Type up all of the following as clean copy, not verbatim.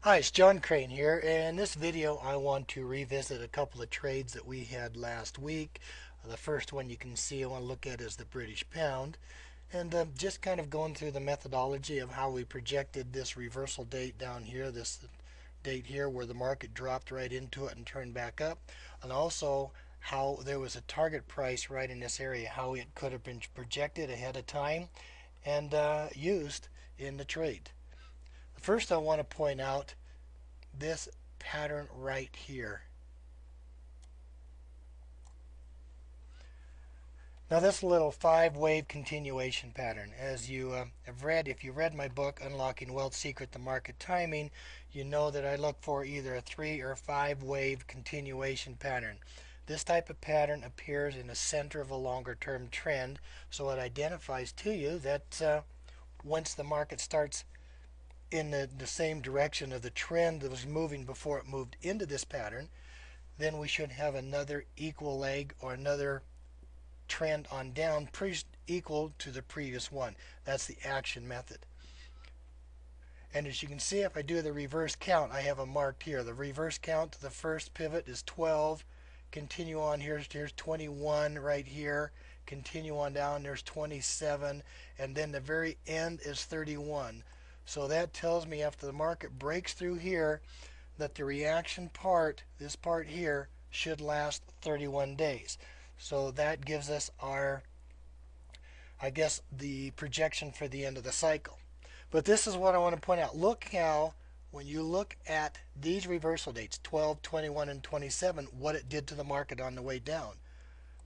Hi, it's John Crane here. In this video, I want to revisit a couple of trades that we had last week. The first one you can see I want to look at is the British pound. And just kind of going through the methodology of how we projected this reversal date down here, this date here where the market dropped right into it and turned back up. And also how there was a target price right in this area, how it could have been projected ahead of time and used in the trade. First, I want to point out this pattern right here. Now this little 5-wave continuation pattern, as you have read, if you read my book, Unlocking Wealth Secret to Market Timing, you know that I look for either a 3 or 5-wave continuation pattern. This type of pattern appears in the center of a longer term trend, so it identifies to you that once the market starts in the same direction of the trend that was moving before it moved into this pattern, then we should have another equal leg or another trend on down equal to the previous one. That's the action method. And as you can see, if I do the reverse count, I have a marked here. The reverse count to the first pivot is 12. Continue on, here's 21 right here. Continue on down, there's 27. And then the very end is 31. So that tells me after the market breaks through here that the reaction part, this part here, should last 31 days. So that gives us our, I guess, the projection for the end of the cycle. But this is what I want to point out. Look how, when you look at these reversal dates, 12, 21, and 27, what it did to the market on the way down.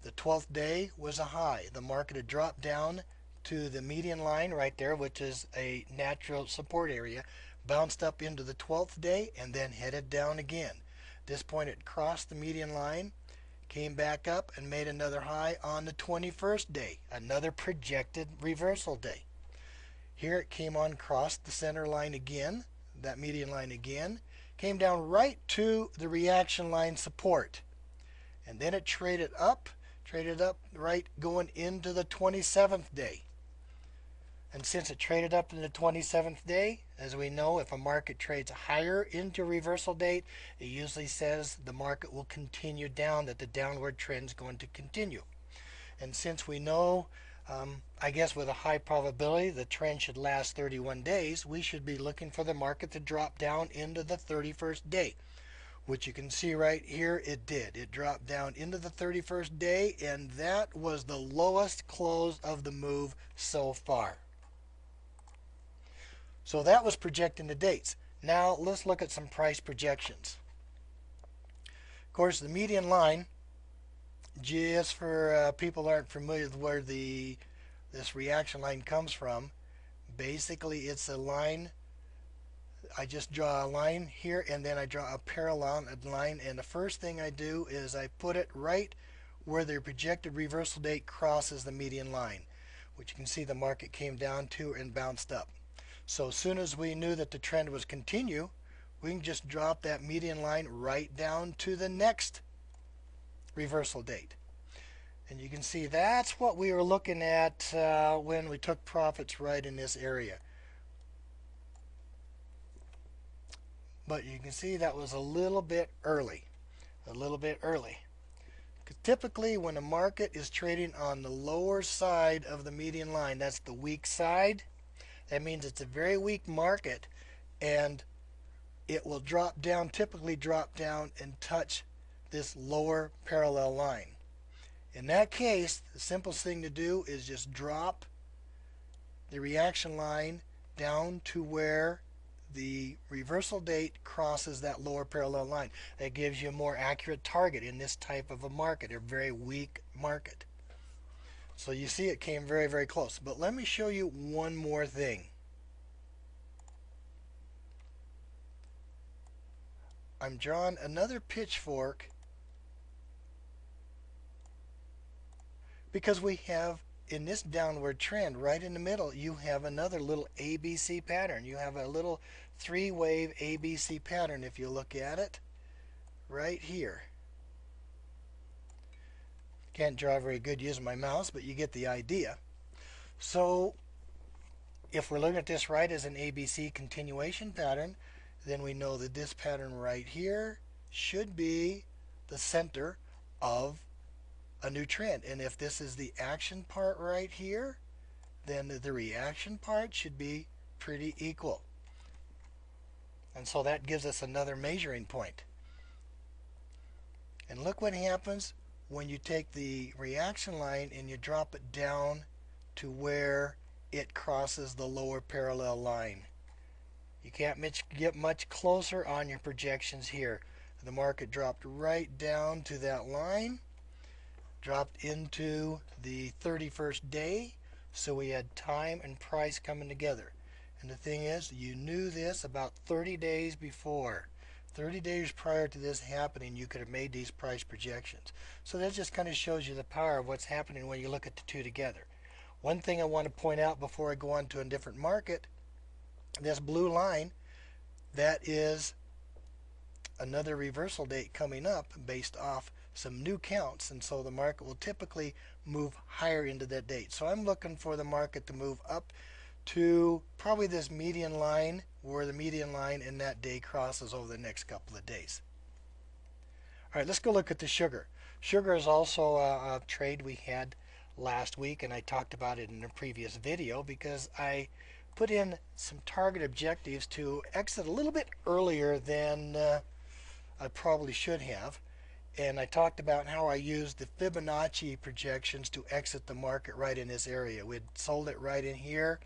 The 12th day was a high. The market had dropped down to the median line right there, which is a natural support area, bounced up into the 12th day, and then headed down again. At this point, it crossed the median line, came back up, and made another high on the 21st day, another projected reversal day. Here it came on, crossed the center line again, that median line again, came down right to the reaction line support, and then it traded up right going into the 27th day. And since it traded up in the 27th day, as we know, if a market trades higher into reversal date, it usually says the market will continue down, that the downward trend is going to continue. And since we know, I guess with a high probability the trend should last 31 days, we should be looking for the market to drop down into the 31st day, which you can see right here it did. It dropped down into the 31st day, and that was the lowest close of the move so far. So that was projecting the dates. Now let's look at some price projections. Of course, the median line, just for people who aren't familiar with where this reaction line comes from, basically it's a line. I just draw a line here, and then I draw a parallel line, and the first thing I do is I put it right where the projected reversal date crosses the median line, which you can see the market came down to and bounced up. So as soon as we knew that the trend was continue, we can just drop that median line right down to the next reversal date. And you can see that's what we were looking at when we took profits right in this area. But you can see that was a little bit early. Because typically when a market is trading on the lower side of the median line, that's the weak side, that means it's a very weak market, and it will drop down, typically drop down and touch this lower parallel line. In that case, the simplest thing to do is just drop the reaction line down to where the reversal date crosses that lower parallel line. That gives you a more accurate target in this type of a market, a very weak market. So you see it came very, very close. But let me show you one more thing. I'm drawing another pitchfork because we have, in this downward trend right in the middle, you have another little ABC pattern. You have a little 3-wave ABC pattern if you look at it right here. Can't draw very good using my mouse, but you get the idea. So if we're looking at this right as an ABC continuation pattern, then we know that this pattern right here should be the center of a new trend. And if this is the action part right here, then the reaction part should be pretty equal. And so that gives us another measuring point. And look what happens when you take the reaction line and you drop it down to where it crosses the lower parallel line. You can't get much closer on your projections here. The market dropped right down to that line, dropped into the 31st day, so we had time and price coming together. And the thing is, you knew this about 30 days before. 30 days prior to this happening, you could have made these price projections. So that just kind of shows you the power of what's happening when you look at the two together. One thing I want to point out before I go on to a different market, this blue line, that is another reversal date coming up based off some new counts, and so the market will typically move higher into that date. So I'm looking for the market to move up to probably this median line, where the median line in that day crosses over the next couple of days. All right, let's go look at the sugar. Sugar is also a trade we had last week, and I talked about it in a previous video because I put in some target objectives to exit a little bit earlier than I probably should have. And I talked about how I used the Fibonacci projections to exit the market right in this area. We'd sold it right in here,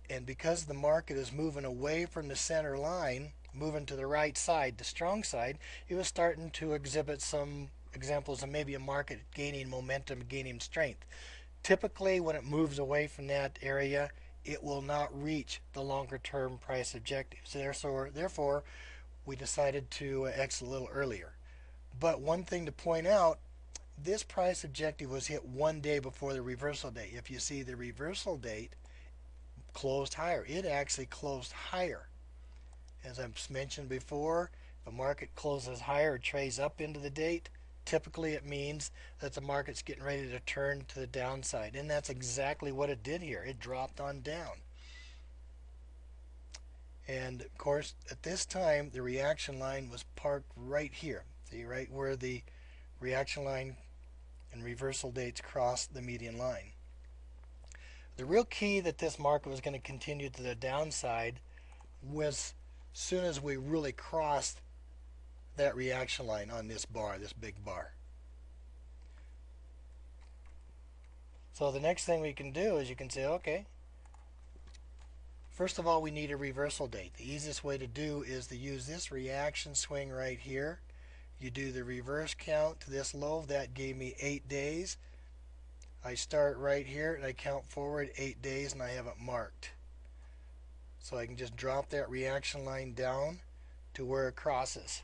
and because the market is moving away from the center line, moving to the right side, the strong side, it was starting to exhibit some examples of maybe a market gaining momentum, gaining strength. Typically, when it moves away from that area, it will not reach the longer term price objectives. Therefore, we decided to exit a little earlier. But one thing to point out, this price objective was hit one day before the reversal date. If you see, the reversal date closed higher. It actually closed higher. As I've mentioned before, if a market closes higher or trades up into the date, typically it means that the market's getting ready to turn to the downside. And that's exactly what it did here. It dropped on down. And of course, at this time, the reaction line was parked right here. See, right where the reaction line and reversal dates cross the median line. The real key that this market was going to continue to the downside was as soon as we really crossed that reaction line on this bar, this big bar. So the next thing we can do is you can say, okay, first of all, we need a reversal date. The easiest way to do is to use this reaction swing right here. You do the reverse count to this low. That gave me 8 days. I start right here and I count forward 8 days and I have it marked. So I can just drop that reaction line down to where it crosses.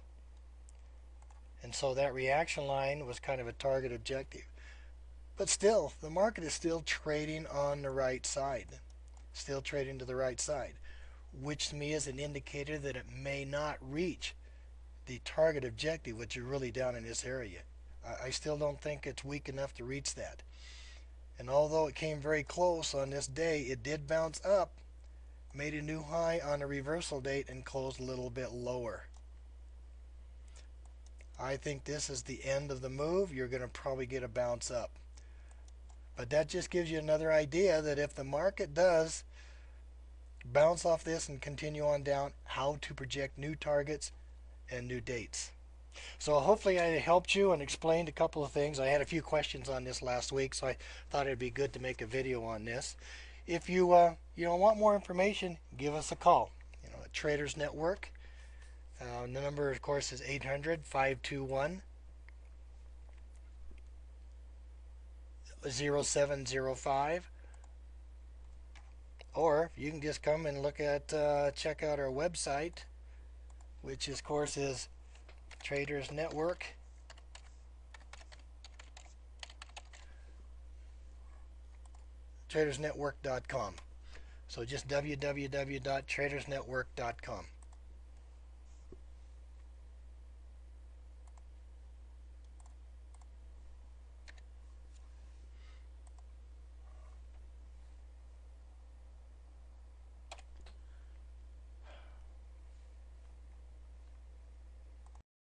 And so that reaction line was kind of a target objective. But still, the market is still trading on the right side. Still trading to the right side, which to me is an indicator that it may not reach the target objective, which is really down in this area. I still don't think it's weak enough to reach that. And although it came very close on this day, it did bounce up, made a new high on the reversal date, and closed a little bit lower. I think this is the end of the move. You're going to probably get a bounce up. But that just gives you another idea that if the market does bounce off this and continue on down, how to project new targets and new dates. So hopefully I helped you and explained a couple of things. I had a few questions on this last week, so I thought it'd be good to make a video on this. If you want more information, give us a call. At Traders Network. The number, of course, is 800-521-0705. Or you can just come and check out our website, which of course is Traders Network. TradersNetwork.com. So just www.tradersnetwork.com.